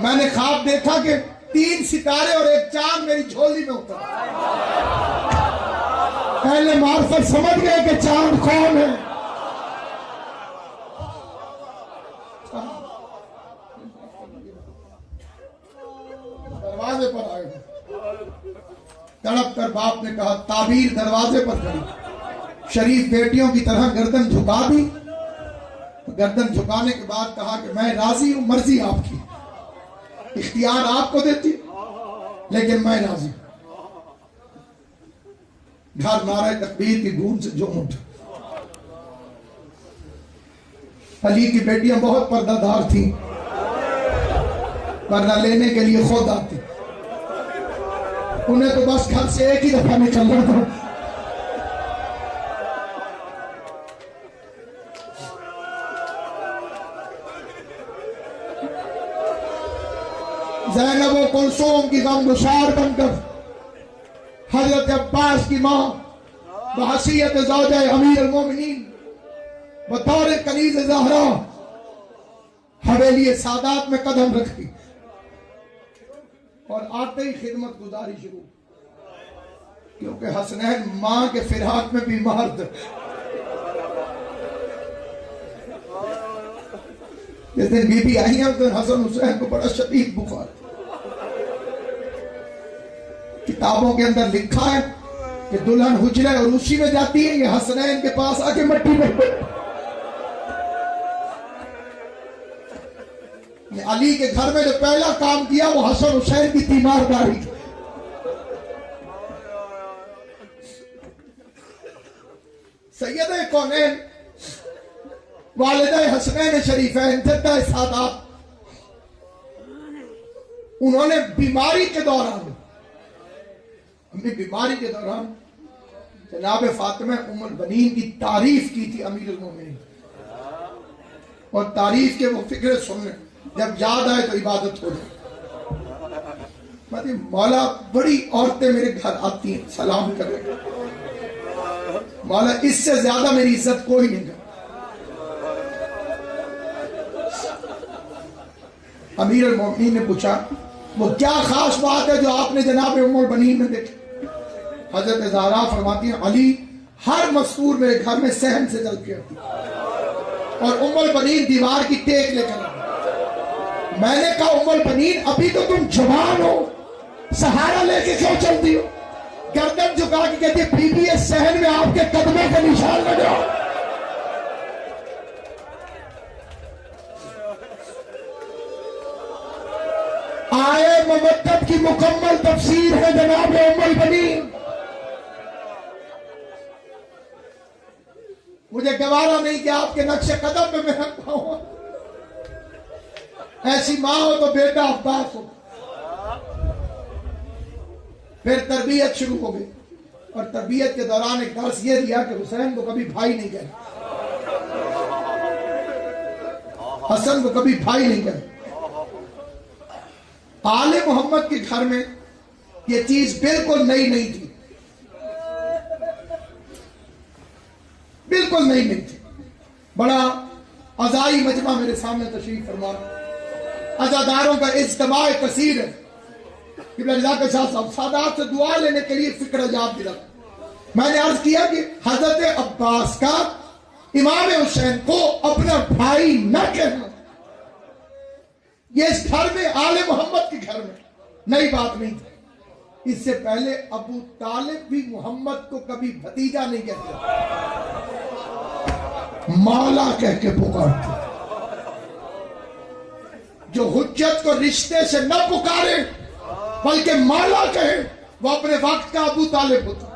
میں نے خواب دیکھا کہ 3 ستارے اور 1 چاند میری جھولی میں اترا. اہل معرفت سمجھ گئے کہ چاند کون ہے. دروازے پر آئے. تڑپ کر باپ نے کہا تعبیر دروازے پر کھڑی. شریف بیٹیوں کی طرح گردن جھکا دی. گردن جھکانے کے بعد کہا کہ میں راضی ہوں, مرضی آپ کی, اختیار آپ کو دیتی لیکن میں راضی ہوں. گھر نعرہ تکبیر کی گونج سے جھوم اٹھا. علی کی بیٹیاں بہت پردہ دار تھیں, پردہ لینے کے لیے خود آتی. انہیں تو بس گھر سے ایک ہی دفعہ نکلنا تھا. زینب و کلثوم کی غم گسار بن کر حضرت عباس کی ماں بحیثیت زوجہ امیر المومنین بطور کنیز زہرا حویلی سادات میں قدم رکھتی اور آتے ہی خدمت گزاری شروع, کیونکہ حسنین ماں کے فراق میں بیمار تھے. جس دن بی بی آئی ہیں اس دن حسن حسین کو بڑا شدید بخار. کتابوں کے اندر لکھا ہے کہ دلہن حجرے اور اسی میں جاتی ہے, یہ حسنین کے پاس آ کے مٹی میں علی کے گھر میں جو پہلا کام کیا وہ حسن حسین کی تیمارداری تھی. سیدہ کونین والدہ حسنین شریفین جدہ سادات, انہوں نے بیماری کے دوران جناب فاطمہ ام البنین کی تعریف کی تھی امیر المومنین, اور تعریف کے وہ فکرے سننے جب یاد آئے تو عبادت ہو جائے. مولا بڑی عورتیں میرے گھر آتی ہیں سلام کرنے, مولا اس سے زیادہ میری عزت کوئی نہیں کرتا. امیر المومنین نے پوچھا وہ کیا خاص بات ہے جو آپ نے جناب ام البنین میں دیکھی؟ حضرت زہرا فرماتی ہیں علی ہر مستور میرے گھر میں صحن سے چل کے آتی اور ام البنین دیوار کی ٹیک لے کر آتی. میں نے کہا ام البنین ابھی تو تم جوان ہو, سہارا لے کے کیوں چلتی ہو؟ گردن جھکا کے کہتی ہے بی بی اس صحن میں آپ کے قدموں کا نشان لگا. آئے مودت کی مکمل تفسیر ہے جناب ام البنین. مجھے گوارا نہیں کہ آپ کے نقش قدم پہ میں رکھتا ہوں. ایسی ماں ہو تو بیٹا عباس ہو. پھر تربیت شروع ہو گئی, اور تربیت کے دوران ایک درس یہ دیا کہ حسین کو کبھی بھائی نہیں کہے, حسن کو کبھی بھائی نہیں کہے. آل محمد کے گھر میں یہ چیز بالکل نئی نہیں تھی, بالکل نئی نہیں تھی. بڑا عزائی مجمع میرے سامنے تشریف فرما, عزاداروں کا اجتماع کثیر ہے. قبلہ رضا کے شاہ صاحب سادات سے دعا لینے کے لیے فکر یاد دلا. میں نے عرض کیا کہ حضرت عباس کا امام حسین کو اپنا بھائی نہ کہنا, یہ اس گھر میں آل محمد کے گھر میں نئی بات نہیں تھی. اس سے پہلے ابو طالب بھی محمد کو کبھی بھتیجا نہیں کہتے, مولا کہہ کے پکارتے. جو حجت کو رشتے سے نہ پکارے بلکہ مولا کہے وہ اپنے وقت کا ابو طالب ہوتا.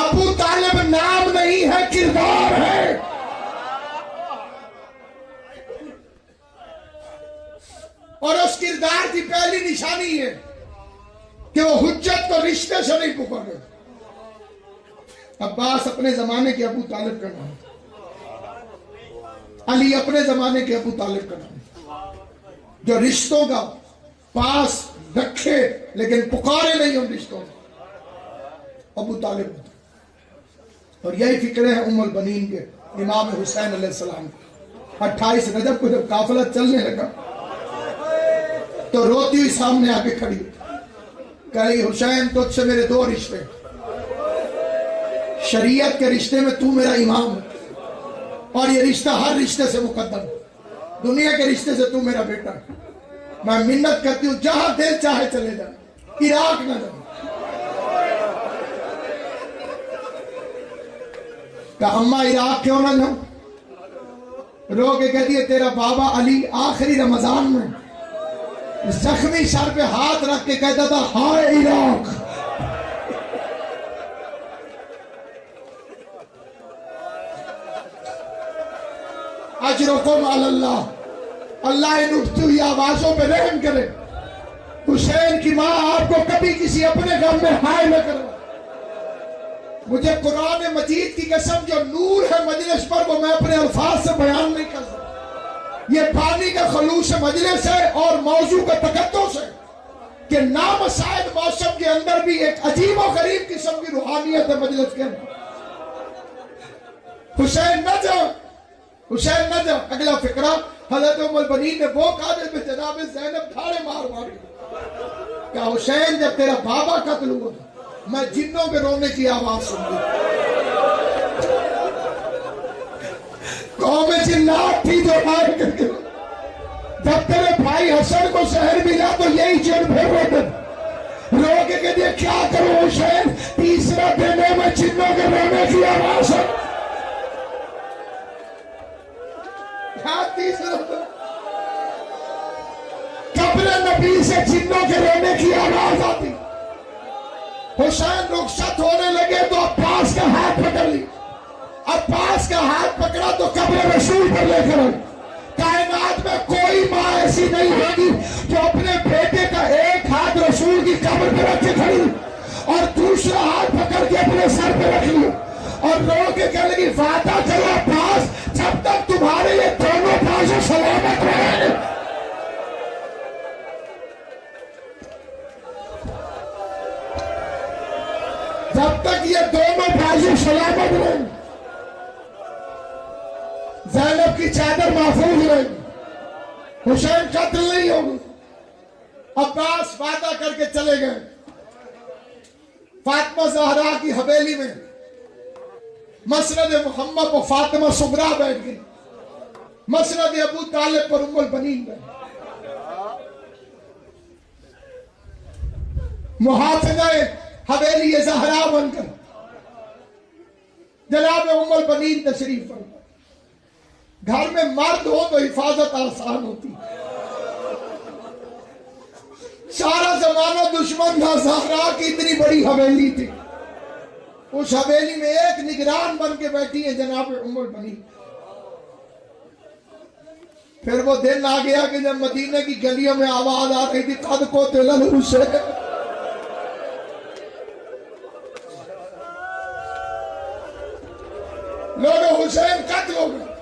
ابو طالب نام نہیں ہے, کردار ہے. اور اس کردار کی پہلی نشانی ہے کہ وہ حجت کو رشتے سے نہیں پکارے. عباس اپنے زمانے کے ابو طالب کا نام, علی اپنے زمانے کے ابو طالب کا نام, جو رشتوں کا پاس رکھے لیکن پکارے نہیں ان رشتوں کا, ابو طالب ہوتا. اور یہی فکرے ہیں ام البنین کے امام حسین علیہ السلام. 28 رجب کو جب قافلہ چلنے لگا تو روتی ہوئی سامنے آ کے کھڑی کہی حسین تجھ سے میرے دو رشتے، شریعت کے رشتے میں تو میرا امام ہے اور یہ رشتہ ہر رشتے سے مقدم، دنیا کے رشتے سے تو میرا بیٹا ہے، میں منت کرتی ہوں جہاں دل چاہے چلے جائے، عراق نہ جائے۔ کہا اماں عراق کیوں نہ جاؤں؟ رو کے کہتی ہے تیرا بابا علی آخری رمضان میں زخمی سر پہ ہاتھ رکھ کے کہتا تھا ہائے عراق۔ اجرکم علی اللہ، اللہ ان اٹھتی ہوئی آوازوں پہ رحم کرے۔ حسین کی ماں آپ کو کبھی کسی اپنے غم میں ہائے نہ کرو۔ مجھے قرآن مجید کی قسم جو نور ہے مجلس پر وہ میں اپنے الفاظ سے بیان نہیں کر سکتا۔ یہ پانی کا خلوص مجلس ہے اور موضوع کا تقدس ہے کہ نامساعد موسم کے اندر بھی ایک عجیب و غریب قسم کی روحانیت ہے مجلس کے اندر۔ حسین نہ جاؤ، حسین نہ جاؤ۔ اگلا فقرہ حضرت ام البنین نے وہ کہا جس پہ جناب زینب دھاڑے مار ماری کہ حسین جب تیرا بابا قتل ہوا میں جنوں کے رونے کی آواز سن لی، قوم جنات تھی جو مار کر کے جب تیرے بھائی حسن کو زہر ملا تو یہی جن پھر روتے رو کے کہتے ہیں کیا کروں حسین، تیسرا دن ہے میں جنوں کے رونے کی آواز ہے۔ تیسرا قبر نبی سے جنوں کے رونے کی آواز آتی۔ حسین رخصت ہونے لگے تو عباس کا ہاتھ پکڑ لی، عباس کا ہاتھ پکڑا تو قبر رسول پر لے کر آئی۔ کائنات میں کوئی ماں ایسی نہیں ہوگی جو اپنے بیٹے کا ایک ہاتھ رسول کی قبر پر رکھ کے کھڑی اور دوسرا ہاتھ پکڑ کے اپنے سر پہ رکھ لی اور رو کے کہنے لگی وعدہ کرو عباس جب تک تمہارے یہ دونوں بازو سلامت رہیں، جب تک یہ دونوں بازو سلامت رہیں، زینب کی چادر محفوظ رہے گی، حسین قتل نہیں ہوگی۔ عباس وعدہ کر کے چلے گئے۔ فاطمہ زہرا کی حویلی میں مسند محمد و فاطمہ صغرا بیٹھ گئی، مسند ابو طالب پر ام البنین بیٹھ، محافظہ حویلی زہرا بن کر جناب ام البنین تشریف فرما۔ گھر میں مرد ہو تو حفاظت آسان ہوتی، سارا زمانہ دشمن تھا، زہرا کی اتنی بڑی حویلی تھی، اس حویلی میں ایک نگران بن کے بیٹھی ہے جناب ام البنین۔ پھر وہ دن آ گیا کہ جب مدینہ کی گلیوں میں آواز آ رہی تھی قد قتل الحسین، لوگ حسین قتل ہو گئے،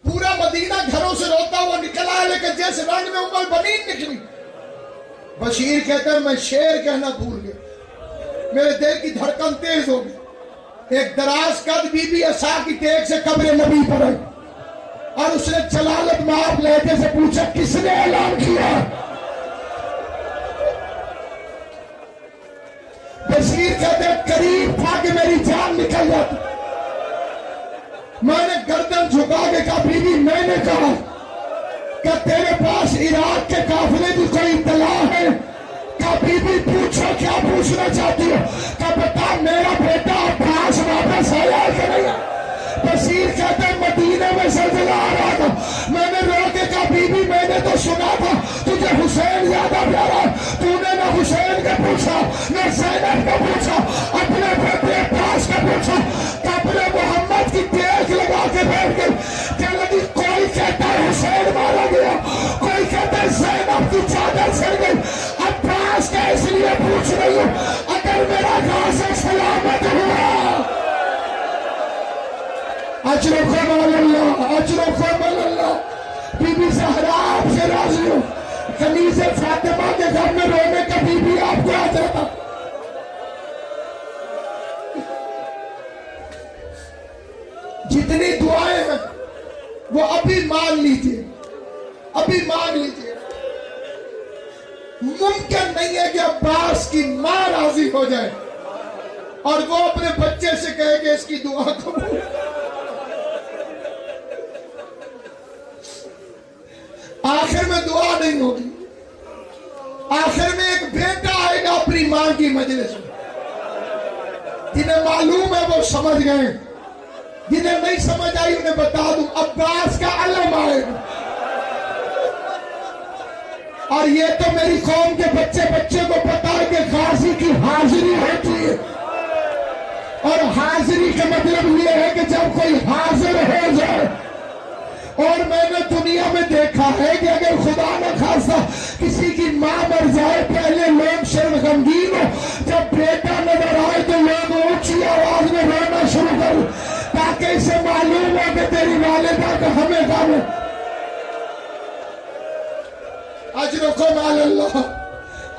پورا مدینہ گھروں سے روتا ہوا نکل آیا، لیکن جیسے رنگ میں ام البنین نکلی، بشیر کہتا ہے میں شعر کہنا بھول گیا، میرے دل کی دھڑکن تیز ہو گئی۔ ایک دراز قد بی بی عصا کی ٹیک سے قبر نبی پر آئی اور اس نے جلالت مآب لہجے سے پوچھا کس نے اعلان کیا؟ بشیر کہتے ہیں قریب تھا کہ میری جان نکل جاتی، میں نے گردن جھکا کے کہا بی بی میں نے کہا کہ تیرے پاس عراق کے قافلے کی کوئی اطلاع ہے؟ کہ بی بی پوچھو کیا پوچھنا چاہتی ہو؟ کہ بتا میرا بیٹا عباس واپس آیا کہ نہیں؟ بشیر کہتے ہیں مدینہ میں زلزلہ آ رہا تھا، میں نے رو کے کہا بی بی میں نے تو سنا تھا تجھے حسین زیادہ پیارا، تو نے نہ حسین کا پوچھا نہ زینب کا پوچھا، اپنے بیٹے عباس کا پوچھا، قبر محمد کی ٹیک لگا کے بیٹھ گئی۔ کہنے لگی کوئی کہتا ہے حسین مارا گیا، کوئی کہتا ہے زینب کی چادر سڑ گئی، عباس کا اس لیے پوچھ رہی ہوں اگر میرا غازی سلامت ہوا۔ اجرکم علی اللہ، اجرکم علی اللہ۔ بی بی زہرا آپ سے راضی ہو، کنیز فاطمہ کے گھر میں رونے کا بی بی آپ کو آ جاتا۔ جتنی دعائیں ہیں وہ ابھی مان لیجئے، ابھی مان لیجئے۔ ممکن نہیں ہے کہ عباس کی ماں راضی ہو جائے اور وہ اپنے بچے سے کہے کہ اس کی دعا قبول۔ آخر میں دعا نہیں ہوگی، آخر میں ایک بیٹا آئے گا اپنی ماں کی مجلس میں۔ جنہیں معلوم ہے وہ سمجھ گئے، جنہیں نہیں سمجھ آئی انہیں بتا دوں، عباس کا علم آئے گا۔ اور یہ تو میری قوم کے بچے کو پتا ہے کہ غازی کی حاضری ہوتی ہے، اور حاضری کا مطلب یہ ہے کہ جب کوئی حاضر ہو جائے۔ اور میں نے دنیا میں دیکھا ہے کہ اگر خدا نہ خواستہ کسی کی ماں مر جائے، پہلے لوگ شرم غمگین ہو، جب بیٹا نظر آئے تو لوگ اونچی آواز میں رونا شروع کریں تاکہ اسے معلوم ہو کہ تیری والدہ کا ہمیں غم ہے۔ اجرکم علی اللہ،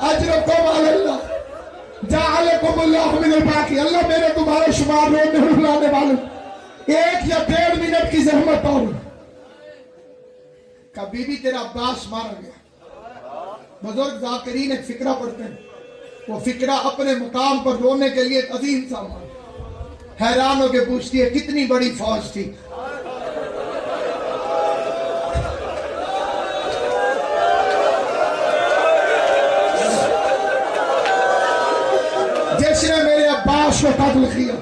اجرکم علی اللہ، جعلکم اللہ من الباقی۔ اللہ میرے تمہارے شمار رونے رلانے والوں، 1 یا 1.5 منٹ کی زحمت اور کبھی بھی تیرا عباس مارا گیا۔ بزرگ ذاکرین ایک فقرہ پڑھتے ہیں، وہ فقرہ اپنے مقام پر رونے کے لیے ایک عظیم سامان، حیران ہو کے پوچھتی ہے کتنی بڑی فوج تھی۔ جس نے میرے عباس کو قتل کیا،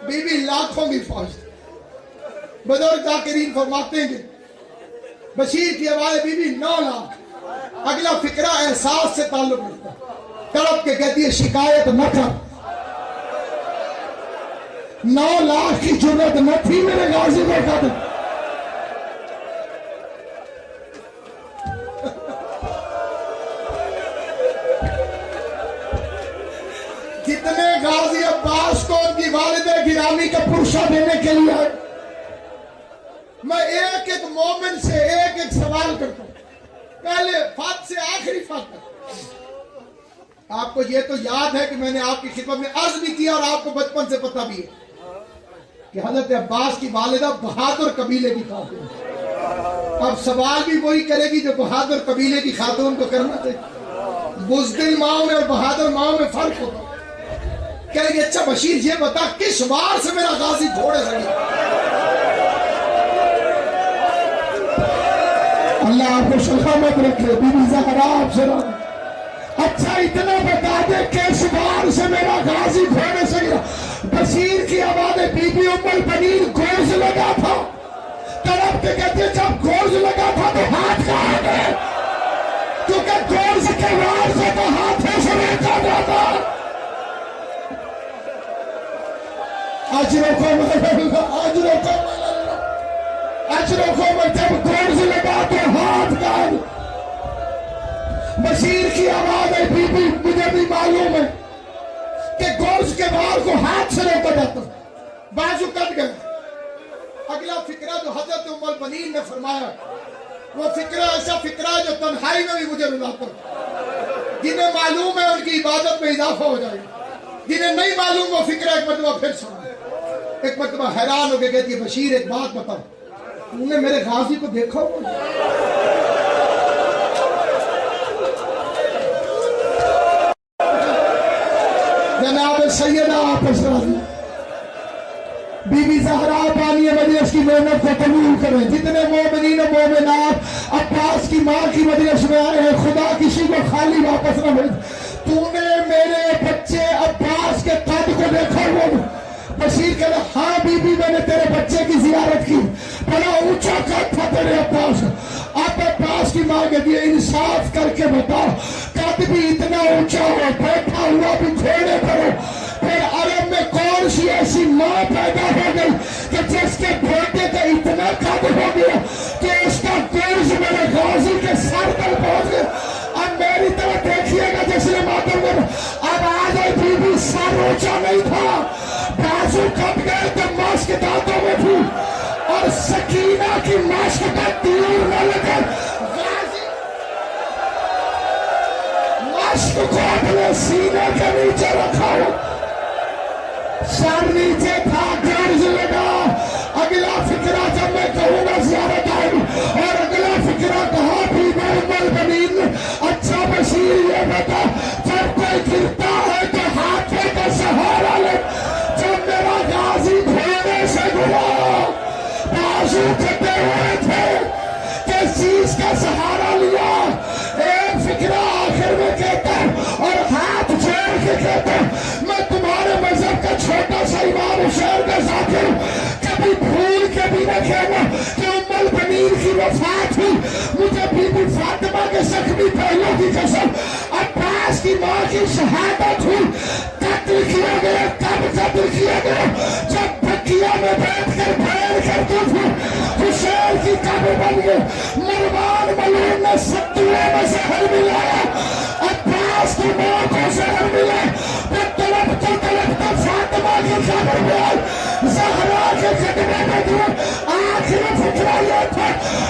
بی بی لاکھوں کی فوج تھی۔ بزرگ ذاکرین فرماتے ہیں کہ بشیر کی آواز بی بی 9 لاکھ۔ اگلا فقرہ احساس سے تعلق رکھتا، تڑپ کے کہتی ہے شکایت نہ کر۔ 9 لاکھ کی جرت نہ تھی میرے غازی کو قتل۔ کتنے غازی عباس کو ان کی والدہ گرامی کا پرشہ دینے کے لیے آئے۔ میں ایک ایک مومن سے ایک ایک سوال کرتا ہوں، پہلے فات سے آخری فات تک۔ آپ کو یہ تو یاد ہے کہ میں نے آپ کی خدمت میں عرض بھی کیا اور آپ کو بچپن سے پتہ بھی ہے کہ حضرت عباس کی والدہ بہادر قبیلے کی خاتون۔ اب سوال بھی وہی کرے گی جو بہادر قبیلے کی خاتون کو کرنا چاہیے۔ بزدل ماؤں میں اور بہادر ماؤں میں فرق ہوتا۔ کہے گی اچھا بشیر یہ بتا کس وار سے میرا غازی گھوڑے سے گیا؟ اللہ آپ کو سلامت رکھے۔ بی بی زہرا آپ سے اچھا اتنا بتا دے کس وار سے میرا غازی گھوڑے سے گیا؟ بشیر کی آواز بی بی ام البنین گورز لگا تھا، طرف کے کہتے جب گورز لگا تھا تو ہاتھ کہاں گئے؟ کیونکہ گورز کے وار سے تو ہاتھوں سے روکا جاتا۔ اجرکم علی اللہ، اجرکم علی اللہ، اجرکم۔ جب گورز لگا تو ہاتھ کہاں گئے؟ بشیر کی آواز ہے بی بی مجھے بھی معلوم ہے کہ گورز کے وار کو ہاتھ سے روکا جاتا، بازو کٹ گئے۔ اگلا فقرہ جو حضرت ام البنین نے فرمایا وہ فقرہ ایسا فقرہ جو تنہائی میں بھی مجھے رلاتا، جنہیں معلوم ہے ان کی عبادت میں اضافہ ہو جائے گا، جنہیں نہیں معلوم وہ فقرہ ایک مرتبہ پھر سنا۔ ایک مرتبہ حیران ہو کے کہتی ہے بشیر ایک بات بتاؤ، تم نے میرے غازی کو دیکھا ہو؟ جناب سیدہ آپ اسرائیل بی بی زہرا بانی مجلس کی محنت کو قبول کریں۔ جتنے مومنین و مومنات عباس کی ماں کی مجلس میں آئے ہیں، خدا کسی کو خالی واپس نہ بھیج۔ تو نے میرے بچے عباس کے قد کو دیکھا ہو؟ بشیر کہہ رہا ہاں بی بی میں نے تیرے بچے کی زیارت کی، بڑا اونچا قد تھا تیرے عباس۔ اب عباس کی ماں کہتی ہے انصاف کر کے بتاؤ قد بھی اتنا اونچا ہو، بیٹھا ہوا بھی گھوڑے پر ہو، پھر عرب میں کون سی ایسی ماں پیدا ہو گئی کہ جس کے بیٹے کا اتنا قد ہو گیا کہ اس کا گورز میرے غازی کے سر پر پہنچ گیا؟ اب میری طرف دیکھیے گا جس نے ماتم میں اب آ گئے بی بی سر اونچا نہیں تھا، بازو کٹ گئے تو ماسک دانتوں میں تھی اور سکینہ کی ماسک کا تیر نہ لگا، غازی ماسک کو اپنے سینے کے نیچے رکھا ہو، سر نیچے تھا، رسول کی وفات ہوئی، مجھے بی بی فاطمہ کے زخمی پہلو کی قسم، عباس کی ماں کی شہادت ہوئی، قتل کیا گیا۔ کب قتل کیا گیا؟ جب بکیا میں بیٹھ کر بیان کرتے تھے حسین کی قبر بن گئے، مروان ملعون نے ستوے میں زہر ملایا، عباس کی ماں کو زہر ملا، تڑپتے تڑپتے فاطمہ کی قبر میں آئی، زہرا کے خدمے میں دور۔ آخری فکرہ یہ تھا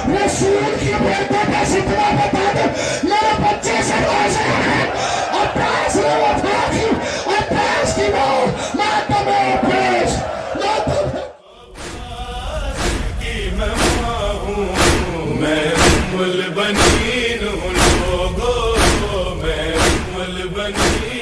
رسول کی بیٹے بس اتنا بتا دے میرے بچے سے روزے ہیں۔ عباس نے وفا کی، عباس کی ماں ماتم عباس، ماتم میں ام البنین ہوں لوگوں، میں ام البنین